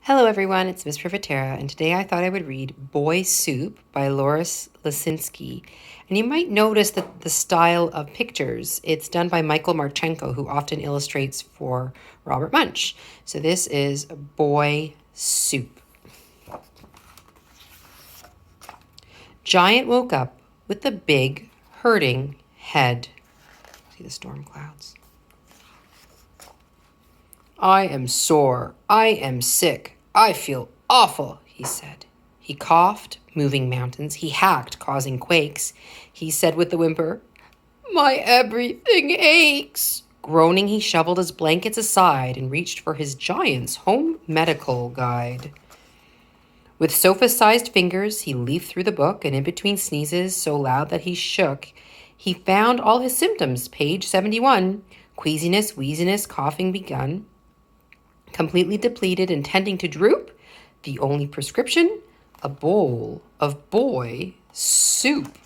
Hello everyone, it's Miss Privatera, and today I thought I would read Boy Soup by Loris Lesynski. And you might notice that the style of pictures, it's done by Michael Marchenko, who often illustrates for Robert Munsch. So this is Boy Soup. Giant woke up with a big, hurting head. See the storm clouds. I am sore. I am sick. I feel awful, he said. He coughed, moving mountains. He hacked, causing quakes. He said with a whimper, My everything aches. Groaning, he shoveled his blankets aside and reached for his giant's home medical guide. With sofa-sized fingers, he leafed through the book, and in between sneezes so loud that he shook, he found all his symptoms, page 71. Queasiness, wheeziness, coughing begun. Completely depleted and tending to droop, the only prescription, a bowl of boy soup.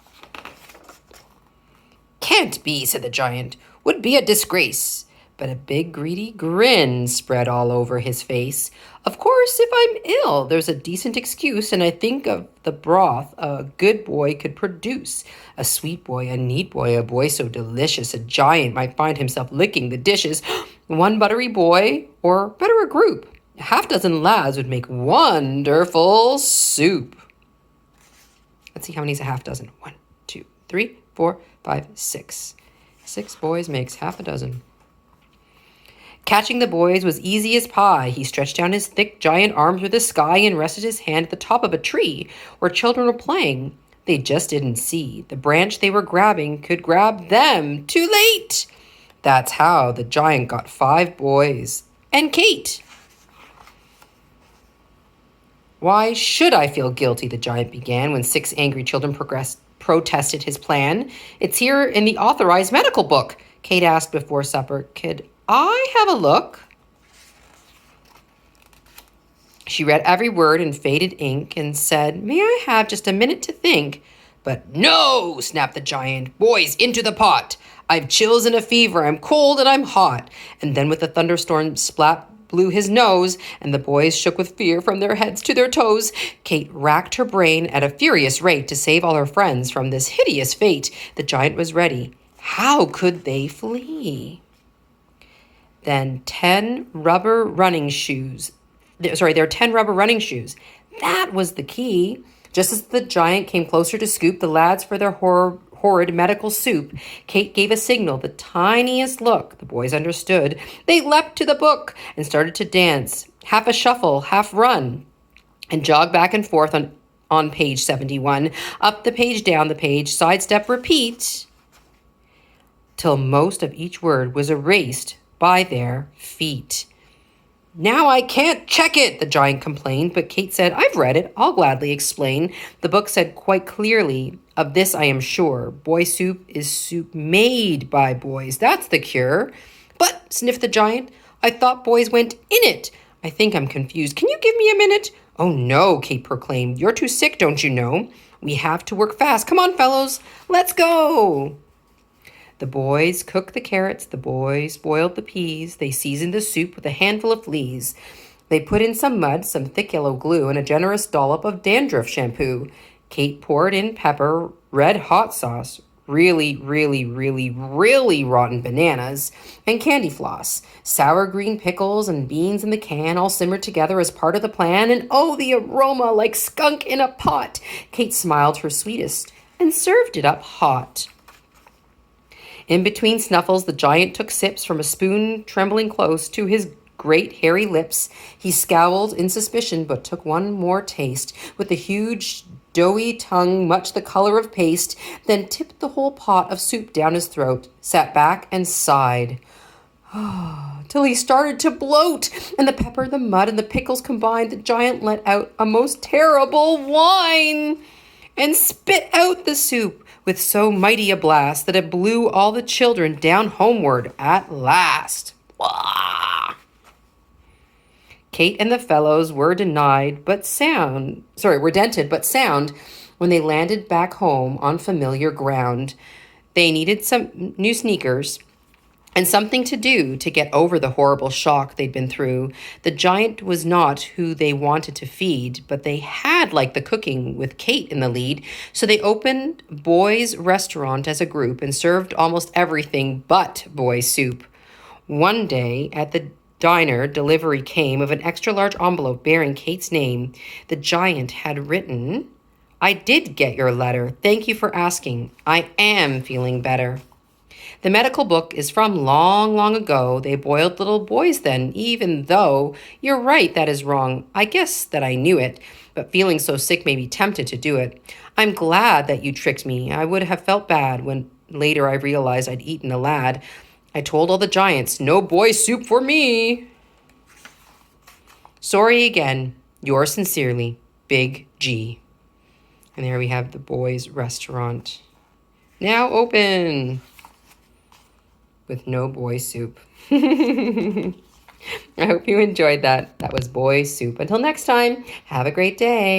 Can't be, said the giant, would be a disgrace. But a big greedy grin spread all over his face. Of course, if I'm ill, there's a decent excuse, and I think of the broth a good boy could produce. A sweet boy, a neat boy, a boy so delicious, a giant might find himself licking the dishes. One buttery boy, or better a group. A half-dozen lads would make wonderful soup. Let's see how many's a half-dozen. 1, 2, 3, 4, 5, 6. 6 boys makes half a dozen. Catching the boys was easy as pie. He stretched down his thick, giant arms through the sky and rested his hand at the top of a tree where children were playing. They just didn't see. The branch they were grabbing could grab them. Too late! That's how the giant got 5 boys. And Kate. Why should I feel guilty, the giant began, when 6 angry children protested his plan. It's here in the authorized medical book, Kate asked before supper. Could I have a look? She read every word in faded ink and said, May I have just a minute to think? But no, snapped the giant. Boys, into the pot. I've chills and a fever. I'm cold and I'm hot. And then with a thunderstorm splat blew his nose, and the boys shook with fear from their heads to their toes. Kate racked her brain at a furious rate to save all her friends from this hideous fate. The giant was ready. How could they flee? Then 10 rubber running shoes. There are 10 rubber running shoes. That was the key. Just as the giant came closer to scoop the lads for their horrid medical soup, Kate gave a signal, the tiniest look. The boys understood. They leapt to the book and started to dance, half a shuffle, half run, and jog back and forth on page 71, up the page, down the page, sidestep, repeat, till most of each word was erased by their feet. Now I can't check it, the giant complained, but Kate said, I've read it. I'll gladly explain. The book said quite clearly, of this I am sure, boy soup is soup made by boys. That's the cure. But, sniffed the giant, I thought boys went in it. I think I'm confused. Can you give me a minute? Oh no, Kate proclaimed. You're too sick, don't you know? We have to work fast. Come on, fellows. Let's go. The boys cooked the carrots, the boys boiled the peas, they seasoned the soup with a handful of fleas. They put in some mud, some thick yellow glue, and a generous dollop of dandruff shampoo. Kate poured in pepper, red hot sauce, really rotten bananas, and candy floss. Sour green pickles and beans in the can all simmered together as part of the plan, and oh, the aroma like skunk in a pot! Kate smiled her sweetest and served it up hot. In between snuffles, the giant took sips from a spoon trembling close to his great hairy lips. He scowled in suspicion, but took one more taste, with a huge, doughy tongue much the color of paste, then tipped the whole pot of soup down his throat, sat back and sighed. Till he started to bloat, and the pepper, the mud, and the pickles combined, the giant let out a most terrible whine and spit out the soup with so mighty a blast that it blew all the children down homeward at last. Wah! Kate and the fellows were dented but sound when they landed back home on familiar ground. They needed some new sneakers, and something to do to get over the horrible shock they'd been through. The giant was not who they wanted to feed, but they had liked the cooking with Kate in the lead, so they opened Boy's Restaurant as a group and served almost everything but boy soup. One day at the diner, delivery came of an extra large envelope bearing Kate's name. The giant had written, "I did get your letter. Thank you for asking. I am feeling better." The medical book is from long, long ago. They boiled little boys then, even though you're right, that is wrong. I guess that I knew it, but feeling so sick made me tempted to do it. I'm glad that you tricked me. I would have felt bad when later I realized I'd eaten a lad. I told all the giants, no boy soup for me. Sorry again. Yours sincerely, Big G. And there we have the boys' restaurant. Now open. With no boy soup. I hope you enjoyed that. That was boy soup. Until next time, have a great day.